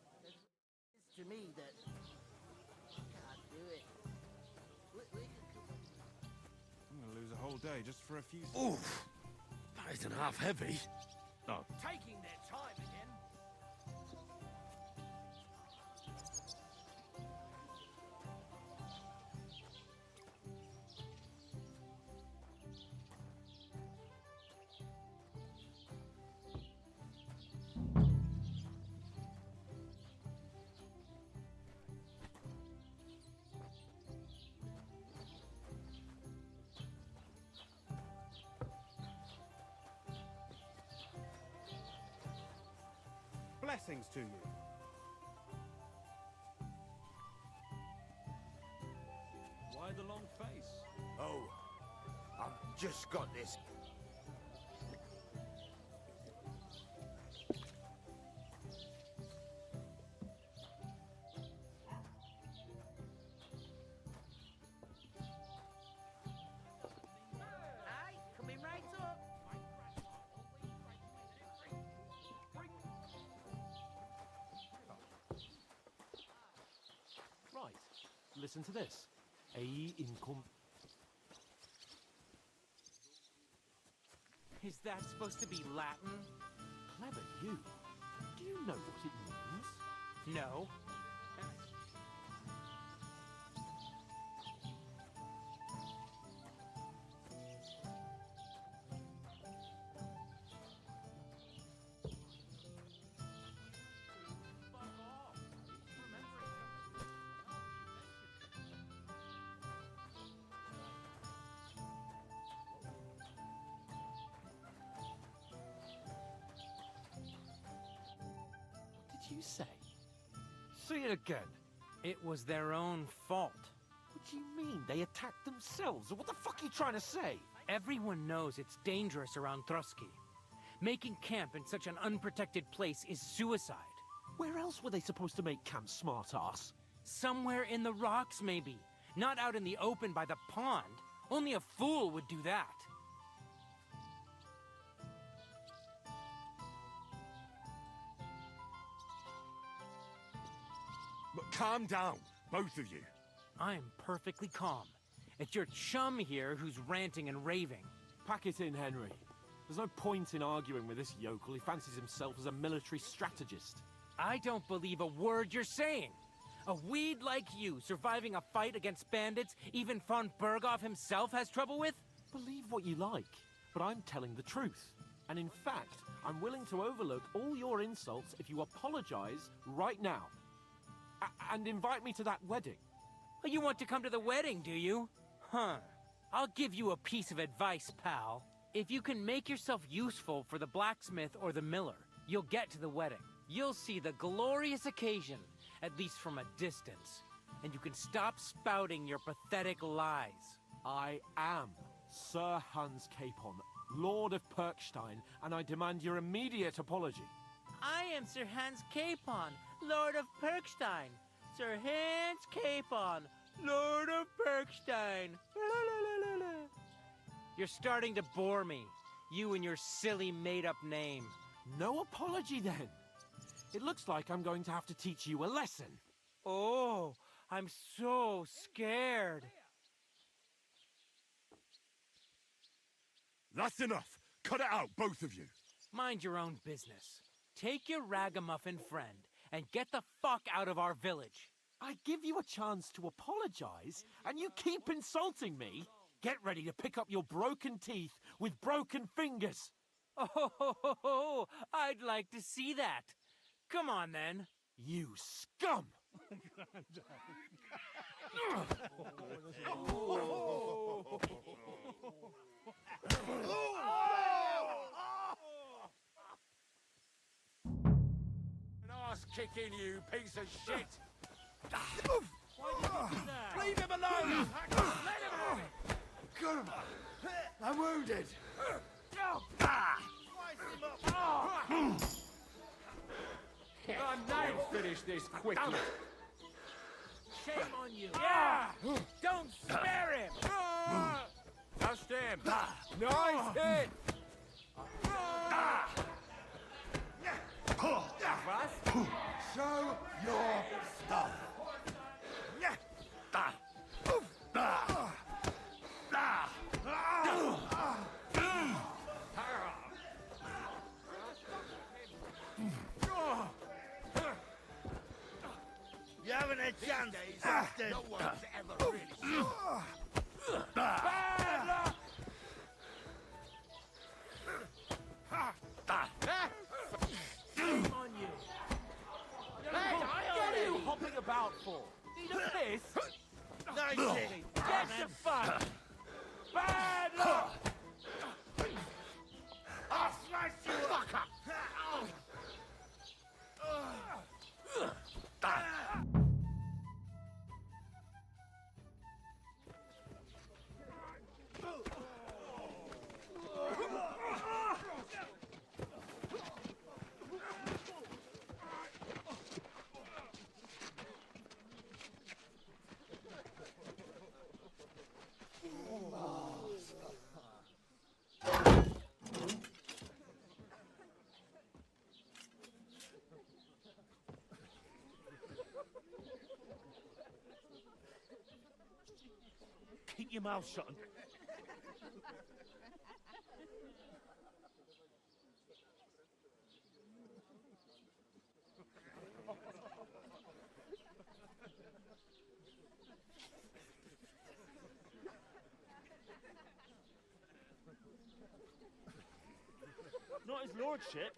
To me that can't do it. I'm gonna lose a whole day just for a few. Oof! That isn't half heavy. Oh. Taking their time again. Blessings to you. Why the long face? Oh, I've just got this. Aye, coming right up. Right. Listen to this. A income. Is that supposed to be Latin? Clever you. Do you know what it means? No. What did you say? Say it again. It was their own fault. What do you mean? They attacked themselves? What the fuck are you trying to say? Everyone knows it's dangerous around Trotsky. Making camp in such an unprotected place is suicide. Where else were they supposed to make camp, smart-ass? Somewhere in the rocks, maybe. Not out in the open by the pond. Only a fool would do that. But calm down, both of you. I am perfectly calm. It's your chum here who's ranting and raving. Pack it in, Henry. There's no point in arguing with this yokel. He fancies himself as a military strategist. I don't believe a word you're saying. A weed like you surviving a fight against bandits even von Berghoff himself has trouble with? Believe what you like, but I'm telling the truth. And in fact, I'm willing to overlook all your insults if you apologize right now. And invite me to that wedding. Oh, you want to come to the wedding, do you? Huh. I'll give you a piece of advice, pal. If you can make yourself useful for the blacksmith or the miller, you'll get to the wedding. You'll see the glorious occasion, at least from a distance. And you can stop spouting your pathetic lies. I am Sir Hans Capon, Lord of Perkstein, and I demand your immediate apology. I am Sir Hans Capon, Lord of Perkstein. Sir Hans Capon, Lord of Perkstein. You're starting to bore me. You and your silly made-up name. No apology, then. It looks like I'm going to have to teach you a lesson. Oh, I'm so scared. That's enough. Cut it out, both of you. Mind your own business. Take your ragamuffin friend and get the fuck out of our village. I give you a chance to apologize, and you keep insulting me. Get ready to pick up your broken teeth with broken fingers. Oh, I'd like to see that. Come on, then. You scum! An ass kicking, you piece of shit. Leave him alone! Let him have it! Got him! I'm wounded! I'm now finish this quickly. Shame on you. Yeah! Don't spare him! Just him! Nice hit! Show your stuff! You haven't a chance, bastard! No one's ever really Bad luck! Shame on you! What are you hopping about for? Need a piss? Nice hit! Get the fuck! Bad luck! I'll smash you up! Keep your mouth shut. Not his lordship.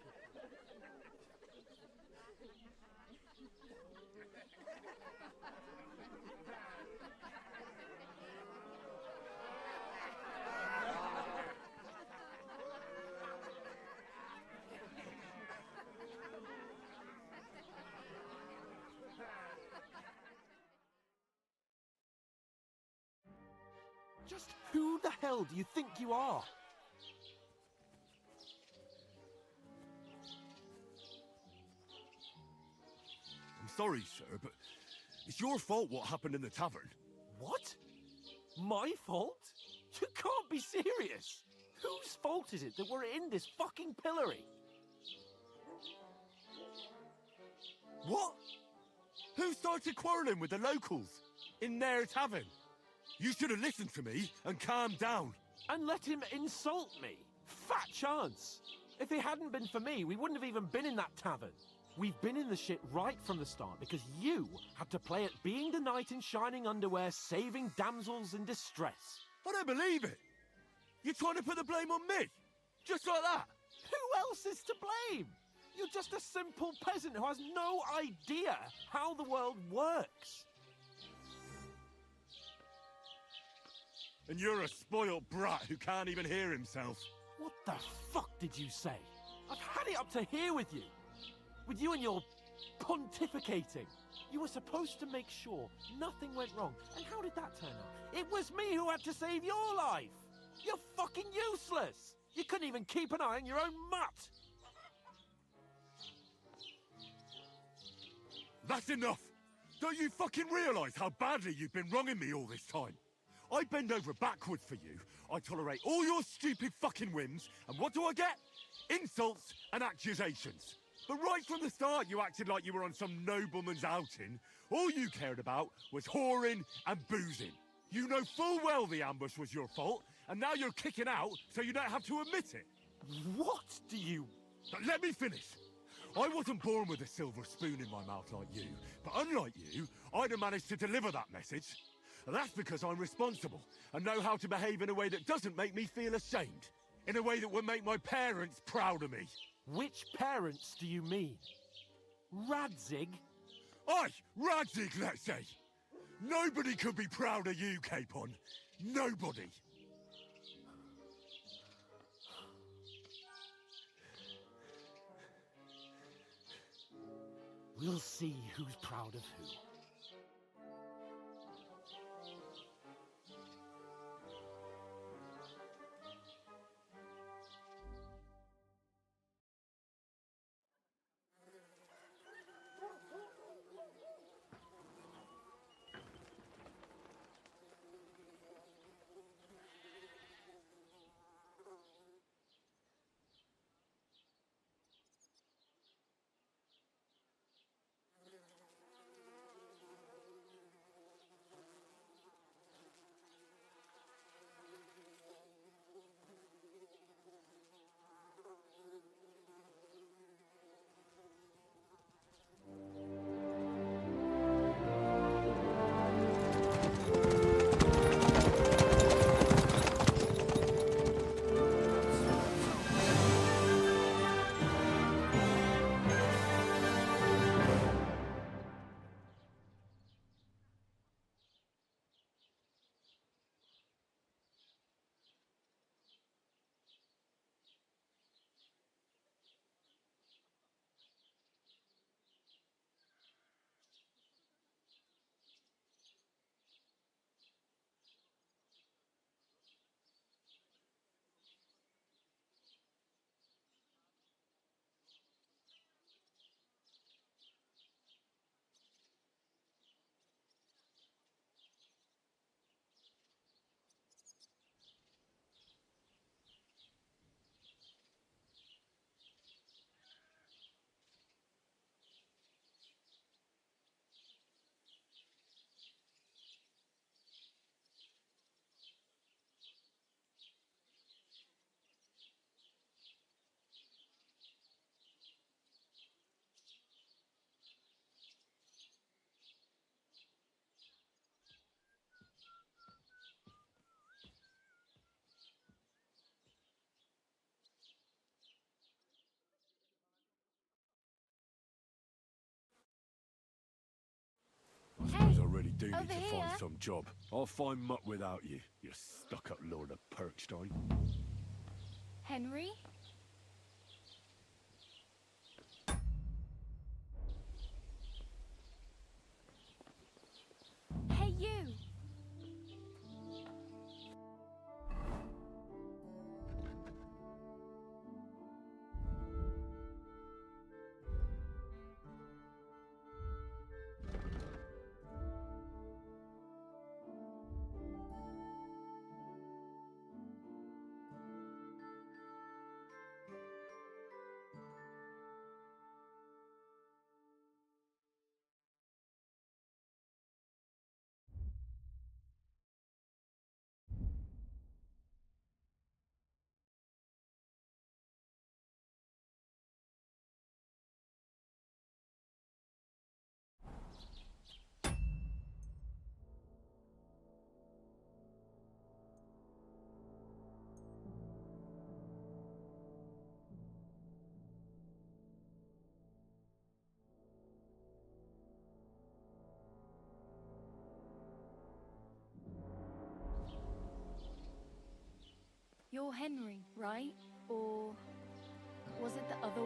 Just who the hell do you think you are? I'm sorry, sir, but it's your fault what happened in the tavern. What? My fault? You can't be serious. Whose fault is it that we're in this fucking pillory? What? Who started quarrelling with the locals in their tavern? You should have listened to me and calmed down. And let him insult me? Fat chance. If it hadn't been for me, we wouldn't have even been in that tavern. We've been in the shit right from the start because you had to play at being the knight in shining underwear, saving damsels in distress. I don't believe it. You're trying to put the blame on me? Just like that? Who else is to blame? You're just a simple peasant who has no idea how the world works. And you're a spoiled brat who can't even hear himself. What the fuck did you say? I've had it up to here with you. With you and your pontificating. You were supposed to make sure nothing went wrong. And how did that turn out? It was me who had to save your life. You're fucking useless. You couldn't even keep an eye on your own mutt. That's enough. Don't you fucking realise how badly you've been wronging me all this time? I bend over backwards for you. I tolerate all your stupid fucking whims. And what do I get? Insults and accusations. But right from the start, you acted like you were on some nobleman's outing. All you cared about was whoring and boozing. You know full well the ambush was your fault, and now you're kicking out so you don't have to admit it. What do you... But let me finish. I wasn't born with a silver spoon in my mouth like you, but unlike you, I'd have managed to deliver that message. And that's because I'm responsible and know how to behave in a way that doesn't make me feel ashamed. In a way that would make my parents proud of me. Which parents do you mean? Radzig? Aye, Radzig, let's say. Nobody could be proud of you, Capon. Nobody. We'll see who's proud of who. really do need Over to here. find some job. I'll find mutt without you, you stuck-up Lord of Perkstein. Henry? Hey, you! You're Henry, right? Or was it the other